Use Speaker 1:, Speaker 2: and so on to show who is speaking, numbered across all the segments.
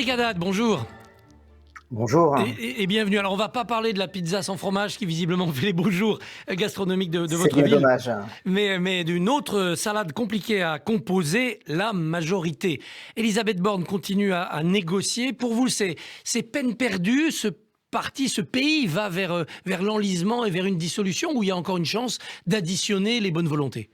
Speaker 1: Cédric Haddad, bonjour.
Speaker 2: Bonjour.
Speaker 1: Et bienvenue. Alors, on va pas parler de la pizza sans fromage qui visiblement fait les beaux jours gastronomiques de
Speaker 2: C'est
Speaker 1: votre
Speaker 2: bien
Speaker 1: ville,
Speaker 2: dommage.
Speaker 1: mais d'une autre salade compliquée à composer, la majorité. Elisabeth Borne continue à négocier. Pour vous, c'est peine perdue. Ce pays va vers l'enlisement et vers une dissolution, où il y a encore une chance d'additionner les bonnes volontés?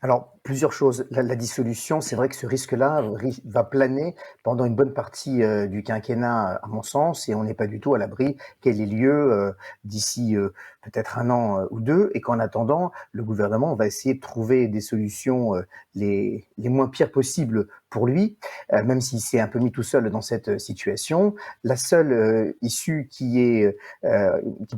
Speaker 2: Alors, plusieurs choses. La dissolution, c'est vrai que ce risque-là va planer pendant une bonne partie du quinquennat, à mon sens, et on n'est pas du tout à l'abri qu'elle ait lieu d'ici peut-être un an ou deux, et qu'en attendant, le gouvernement va essayer de trouver des solutions les moins pires possibles pour lui, même s'il s'est un peu mis tout seul dans cette situation. La seule issue qui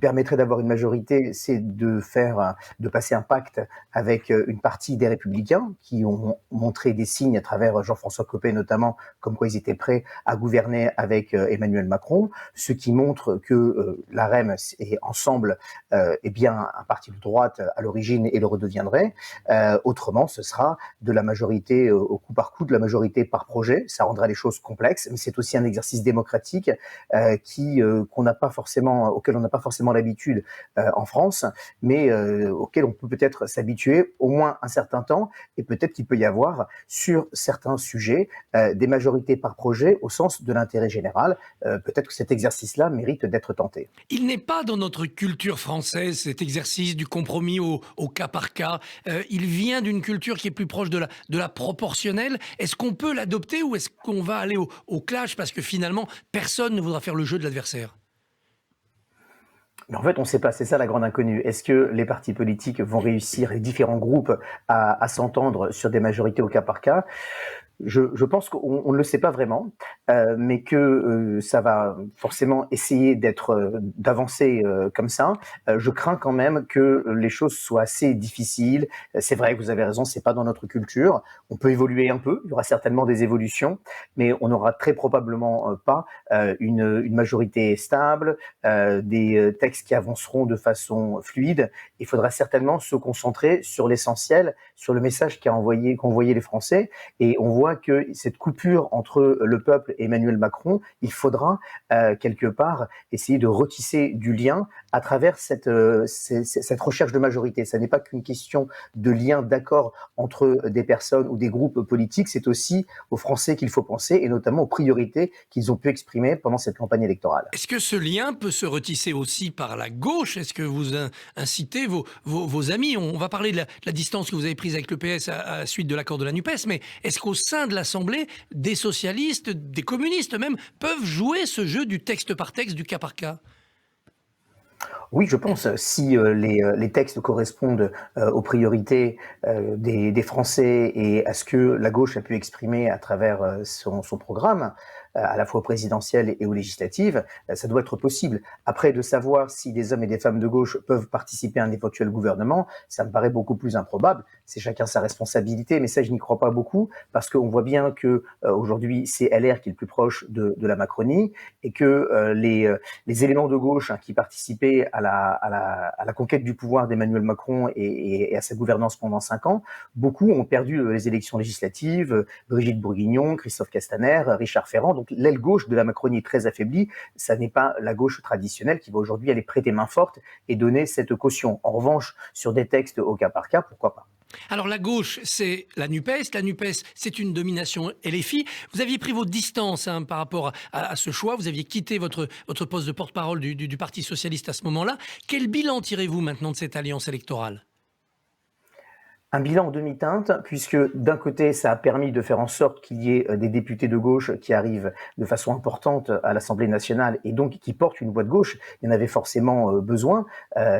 Speaker 2: permettrait d'avoir une majorité, c'est de passer un pacte avec une partie des Républicains qui ont montré des signes à travers Jean-François Copé notamment, comme quoi ils étaient prêts à gouverner avec Emmanuel Macron, ce qui montre que l'AREM et Ensemble est bien un parti de droite à l'origine et le redeviendrait. Autrement, ce sera de la majorité au coup par coup, de la majorité par projet. Ça rendra les choses complexes, mais c'est aussi un exercice démocratique auquel on n'a pas forcément l'habitude en France, mais auquel on peut peut-être s'habituer au moins un certain temps, et peut-être qu'il peut y avoir sur certains sujets des majorités par projet au sens de l'intérêt général. Peut-être que cet exercice-là mérite d'être tenté.
Speaker 1: Il n'est pas dans notre culture française, cet exercice du compromis au cas par cas. Il vient d'une culture qui est plus proche de la proportionnelle. Est-ce qu'on peut l'adopter, ou est-ce qu'on va aller au clash parce que finalement, personne ne voudra faire le jeu de l'adversaire?
Speaker 2: Mais en fait, on ne sait pas, c'est ça la grande inconnue. Est-ce que les partis politiques vont réussir, les différents groupes, à s'entendre sur des majorités au cas par cas? Je pense qu'on ne le sait pas vraiment, mais que ça va forcément essayer d'avancer comme ça. Je crains quand même que les choses soient assez difficiles. C'est vrai que vous avez raison, c'est pas dans notre culture. On peut évoluer un peu, il y aura certainement des évolutions, mais on n'aura très probablement pas une majorité stable, des textes qui avanceront de façon fluide. Il faudra certainement se concentrer sur l'essentiel, sur le message qu'ont envoyé les Français, et on voit que cette coupure entre le peuple et Emmanuel Macron, il faudra quelque part essayer de retisser du lien à travers cette recherche de majorité. Ça n'est pas qu'une question de lien, d'accord entre des personnes ou des groupes politiques, c'est aussi aux Français qu'il faut penser, et notamment aux priorités qu'ils ont pu exprimer pendant cette campagne électorale.
Speaker 1: Est-ce que ce lien peut se retisser aussi par la gauche? Est-ce que vous incitez vos amis? On va parler de la distance que vous avez prise avec le PS à la suite de l'accord de la NUPES, mais est-ce qu'au sein de l'Assemblée, des socialistes, des communistes même, peuvent jouer ce jeu du texte par texte, du cas par cas?
Speaker 2: Oui, je pense, si les textes correspondent aux priorités des Français et à ce que la gauche a pu exprimer à travers son programme, à la fois aux présidentielles et aux législatives, ça doit être possible. Après, de savoir si des hommes et des femmes de gauche peuvent participer à un éventuel gouvernement, ça me paraît beaucoup plus improbable. C'est chacun sa responsabilité, mais ça, je n'y crois pas beaucoup, parce qu'on voit bien que aujourd'hui, c'est LR qui est le plus proche de la Macronie, et que les éléments de gauche qui participaient à la conquête du pouvoir d'Emmanuel Macron et à sa gouvernance pendant 5 ans, beaucoup ont perdu les élections législatives, Brigitte Bourguignon, Christophe Castaner, Richard Ferrand. Donc l'aile gauche de la Macronie est très affaiblie. Ça n'est pas la gauche traditionnelle qui va aujourd'hui aller prêter main forte et donner cette caution. En revanche, sur des textes au cas par cas, pourquoi pas?
Speaker 1: Alors la gauche, c'est la NUPES. La NUPES, c'est une domination LFI. Vous aviez pris vos distances par rapport à ce choix. Vous aviez quitté votre poste de porte-parole du Parti socialiste à ce moment-là. Quel bilan tirez-vous maintenant de cette alliance électorale?
Speaker 2: Un bilan en demi-teinte, puisque d'un côté, ça a permis de faire en sorte qu'il y ait des députés de gauche qui arrivent de façon importante à l'Assemblée nationale, et donc qui portent une voix de gauche. Il y en avait forcément besoin.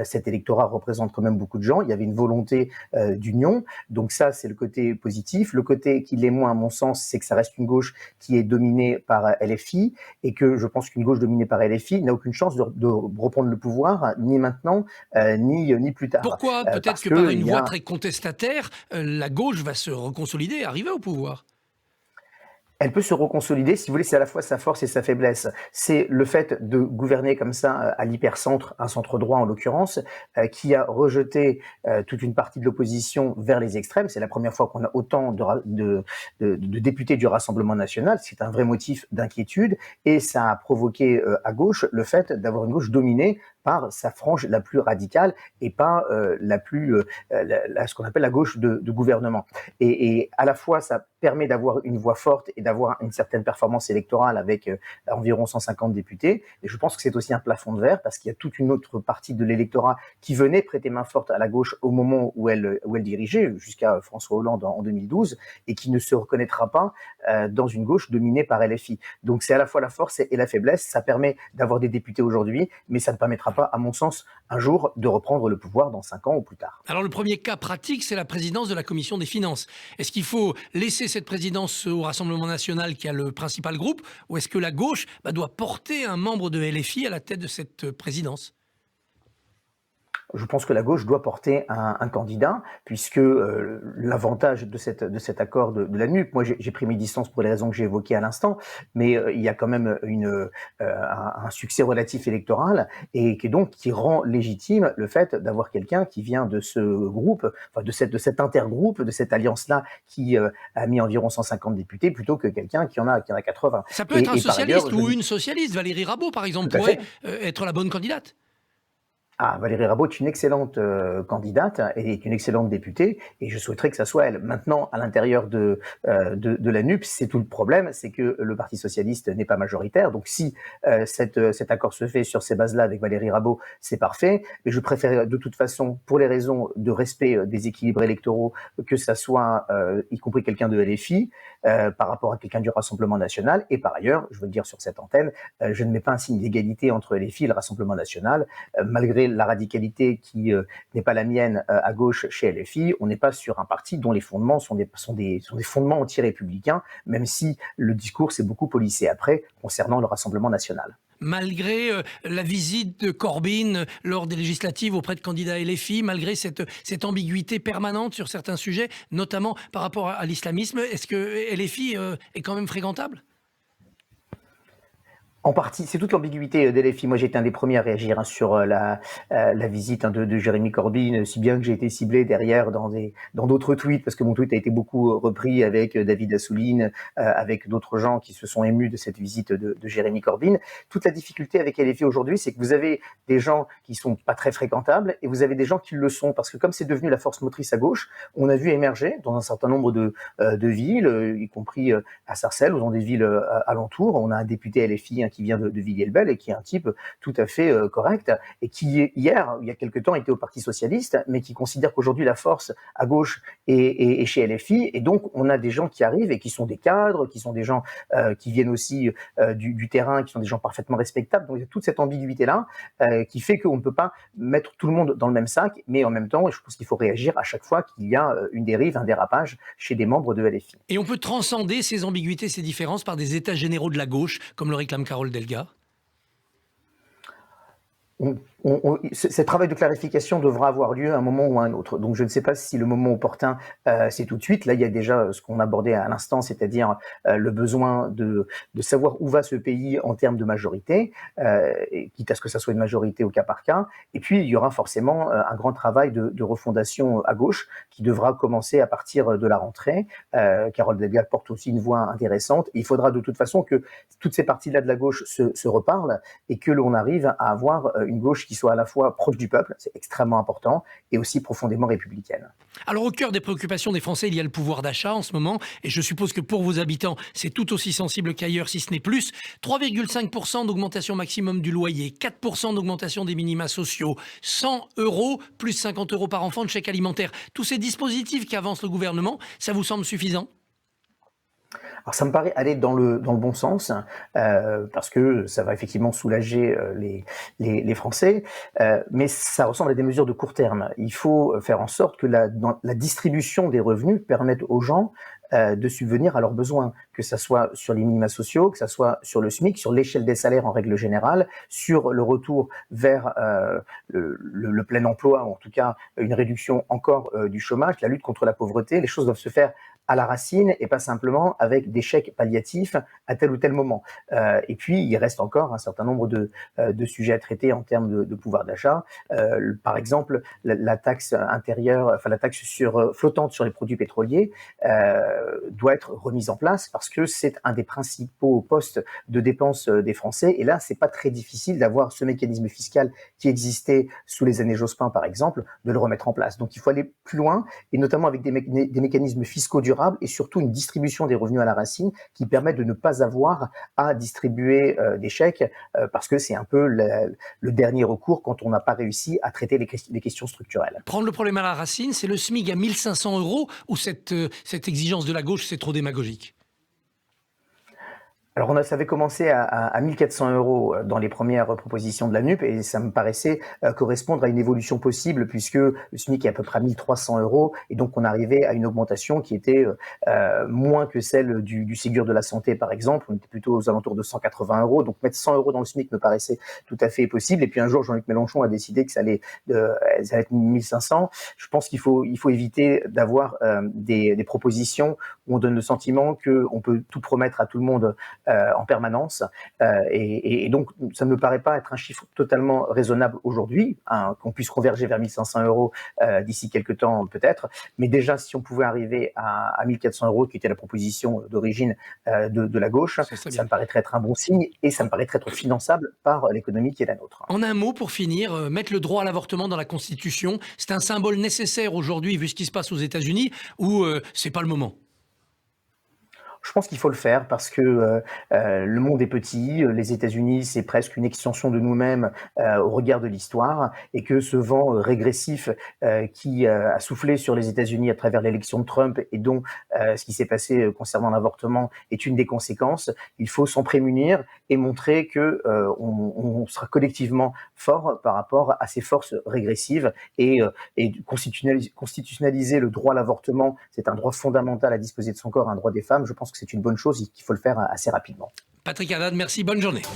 Speaker 2: Cet électorat représente quand même beaucoup de gens. Il y avait une volonté d'union. Donc ça, c'est le côté positif. Le côté qui l'est moins, à mon sens, c'est que ça reste une gauche qui est dominée par LFI, et que je pense qu'une gauche dominée par LFI n'a aucune chance de reprendre le pouvoir, ni maintenant, ni plus tard.
Speaker 1: Pourquoi? Peut-être
Speaker 2: Parce
Speaker 1: que par
Speaker 2: que
Speaker 1: une
Speaker 2: il y
Speaker 1: voie
Speaker 2: a
Speaker 1: très contestataire, la gauche va se reconsolider et arriver au pouvoir.
Speaker 2: elle peut se reconsolider, si vous voulez, c'est à la fois sa force et sa faiblesse. C'est le fait de gouverner comme ça à l'hypercentre, un centre droit en l'occurrence, qui a rejeté toute une partie de l'opposition vers les extrêmes. C'est la première fois qu'on a autant de députés du Rassemblement national. C'est un vrai motif d'inquiétude et ça a provoqué à gauche le fait d'avoir une gauche dominée par sa frange la plus radicale et pas ce qu'on appelle la gauche de gouvernement. Et à la fois, ça permet d'avoir une voix forte et d'avoir une certaine performance électorale avec environ 150 députés. Et je pense que c'est aussi un plafond de verre parce qu'il y a toute une autre partie de l'électorat qui venait prêter main forte à la gauche au moment où elle dirigeait, jusqu'à François Hollande en 2012, et qui ne se reconnaîtra pas dans une gauche dominée par LFI. Donc c'est à la fois la force et la faiblesse. Ça permet d'avoir des députés aujourd'hui, mais ça ne permettra pas, à mon sens, un jour de reprendre le pouvoir dans 5 ans ou plus tard.
Speaker 1: Alors le premier cas pratique, c'est la présidence de la Commission des finances. Est-ce qu'il faut laisser cette présidence au Rassemblement national qui a le principal groupe, ou est-ce que la gauche doit porter un membre de LFI à la tête de cette présidence ?
Speaker 2: Je pense que la gauche doit porter un candidat, puisque l'avantage de cet accord de la NUP, moi j'ai pris mes distances pour les raisons que j'ai évoquées à l'instant, mais il y a quand même un succès relatif électoral et qui rend légitime le fait d'avoir quelqu'un qui vient de ce groupe, enfin de cet intergroupe, de cette alliance-là qui a mis environ 150 députés, plutôt que quelqu'un qui en a 80.
Speaker 1: Ça peut être un socialiste ou une socialiste. Valérie Rabault, par exemple, pourrait être la bonne candidate.
Speaker 2: Ah, Valérie Rabault est une excellente candidate et est une excellente députée et je souhaiterais que ça soit elle. Maintenant, à l'intérieur de la NUP, c'est tout le problème, c'est que le Parti socialiste n'est pas majoritaire. Donc si cet accord se fait sur ces bases-là avec Valérie Rabault, c'est parfait. Mais je préfère de toute façon, pour les raisons de respect des équilibres électoraux, que ça soit y compris quelqu'un de LFI par rapport à quelqu'un du Rassemblement national. Et par ailleurs, je veux le dire sur cette antenne, je ne mets pas un signe d'égalité entre LFI et le Rassemblement national, malgré la radicalité qui n'est pas la mienne à gauche chez LFI, on n'est pas sur un parti dont les fondements sont des fondements anti-républicains, même si le discours s'est beaucoup policé après concernant le Rassemblement national.
Speaker 1: Malgré la visite de Corbyn lors des législatives auprès de candidats LFI, malgré cette ambiguïté permanente sur certains sujets, notamment par rapport à l'islamisme, est-ce que LFI est quand même fréquentable ?
Speaker 2: En partie, c'est toute l'ambiguïté d'LFI. Moi, j'ai été un des premiers à réagir sur la visite de Jérémy Corbyn, si bien que j'ai été ciblé derrière dans d'autres tweets, parce que mon tweet a été beaucoup repris avec David Assouline, avec d'autres gens qui se sont émus de cette visite de Jérémy Corbyn. Toute la difficulté avec LFI aujourd'hui, c'est que vous avez des gens qui sont pas très fréquentables et vous avez des gens qui le sont, parce que comme c'est devenu la force motrice à gauche, on a vu émerger dans un certain nombre de villes, y compris à Sarcelles ou dans des villes alentours. On a un député LFI qui vient de Villiers-le-Bel et qui est un type tout à fait correct et qui hier, il y a quelque temps, était au Parti socialiste, mais qui considère qu'aujourd'hui la force à gauche est chez LFI. Et donc on a des gens qui arrivent et qui sont des cadres, qui sont des gens qui viennent aussi du terrain, qui sont des gens parfaitement respectables. Donc il y a toute cette ambiguïté-là qui fait qu'on ne peut pas mettre tout le monde dans le même sac, mais en même temps, je pense qu'il faut réagir à chaque fois qu'il y a une dérive, un dérapage chez des membres de LFI.
Speaker 1: Et on peut transcender ces ambiguïtés, ces différences par des états généraux de la gauche, comme le réclame Carole Delga.
Speaker 2: Ce travail de clarification devra avoir lieu à un moment ou à un autre. Donc je ne sais pas si le moment opportun, c'est tout de suite. Là, il y a déjà ce qu'on abordait à l'instant, c'est-à-dire le besoin de savoir où va ce pays en termes de majorité, quitte à ce que ça soit une majorité au cas par cas. Et puis, il y aura forcément un grand travail de refondation à gauche qui devra commencer à partir de la rentrée. Carole Delga porte aussi une voix intéressante. Et il faudra de toute façon que toutes ces parties-là de la gauche se reparlent et que l'on arrive à avoir une gauche qui soit à la fois proche du peuple, c'est extrêmement important, et aussi profondément républicaine.
Speaker 1: Alors au cœur des préoccupations des Français, il y a le pouvoir d'achat en ce moment, et je suppose que pour vos habitants, c'est tout aussi sensible qu'ailleurs, si ce n'est plus. 3,5% d'augmentation maximum du loyer, 4% d'augmentation des minima sociaux, 100 € plus 50 € par enfant de chèque alimentaire. Tous ces dispositifs qu'avance le gouvernement, ça vous semble suffisant ?
Speaker 2: Alors ça me paraît aller dans le bon sens parce que ça va effectivement soulager les Français, mais ça ressemble à des mesures de court terme. Il faut faire en sorte que la distribution des revenus permette aux gens de subvenir à leurs besoins, que ça soit sur les minima sociaux, que ça soit sur le SMIC, sur l'échelle des salaires en règle générale, sur le retour vers le plein emploi, ou en tout cas une réduction encore du chômage, la lutte contre la pauvreté. Les choses doivent se faire à la racine et pas simplement avec des chèques palliatifs à tel ou tel moment. Et puis, il reste encore un certain nombre de sujets à traiter en termes de pouvoir d'achat. Par exemple, la taxe intérieure, enfin la taxe flottante sur les produits pétroliers doit être remise en place parce que c'est un des principaux postes de dépenses des Français. Et là, c'est pas très difficile d'avoir ce mécanisme fiscal qui existait sous les années Jospin, par exemple, de le remettre en place. Donc, il faut aller plus loin, et notamment avec des mécanismes fiscaux durables et surtout une distribution des revenus à la racine qui permet de ne pas avoir à distribuer des chèques parce que c'est un peu le dernier recours quand on n'a pas réussi à traiter les questions structurelles.
Speaker 1: Prendre le problème à la racine, c'est le SMIC à 1 500 € ou cette exigence de la gauche, c'est trop démagogique?
Speaker 2: Alors ça avait commencé à 1 400 € dans les premières propositions de la NUP et ça me paraissait correspondre à une évolution possible puisque le SMIC est à peu près à 1 300 € et donc on arrivait à une augmentation qui était moins que celle du Ségur de la santé par exemple. On était plutôt aux alentours de 180 €, donc mettre 100 € dans le SMIC me paraissait tout à fait possible. Et puis un jour Jean-Luc Mélenchon a décidé que ça allait être 1 500. Je pense qu'il faut éviter d'avoir des propositions où on donne le sentiment qu'on peut tout promettre à tout le monde en permanence. Et donc, ça ne me paraît pas être un chiffre totalement raisonnable aujourd'hui, hein, qu'on puisse converger vers 1 500 € d'ici quelques temps peut-être. Mais déjà, si on pouvait arriver à 1 400 €, qui était la proposition d'origine de la gauche, ça me paraîtrait être un bon signe et ça me paraîtrait être finançable par l'économie qui est la nôtre.
Speaker 1: En un mot, pour finir, mettre le droit à l'avortement dans la Constitution, c'est un symbole nécessaire aujourd'hui, vu ce qui se passe aux États-Unis, ou c'est pas le moment?
Speaker 2: Je pense qu'il faut le faire parce que le monde est petit, les États-Unis, c'est presque une extension de nous-mêmes au regard de l'histoire et que ce vent régressif qui a soufflé sur les États-Unis à travers l'élection de Trump et dont ce qui s'est passé concernant l'avortement est une des conséquences. Il faut s'en prémunir et montrer que on sera collectivement fort par rapport à ces forces régressives et constitutionnaliser le droit à l'avortement, c'est un droit fondamental à disposer de son corps, un droit des femmes. Je pense que c'est une bonne chose et qu'il faut le faire assez rapidement.
Speaker 1: Patrick Haddad, merci, bonne journée.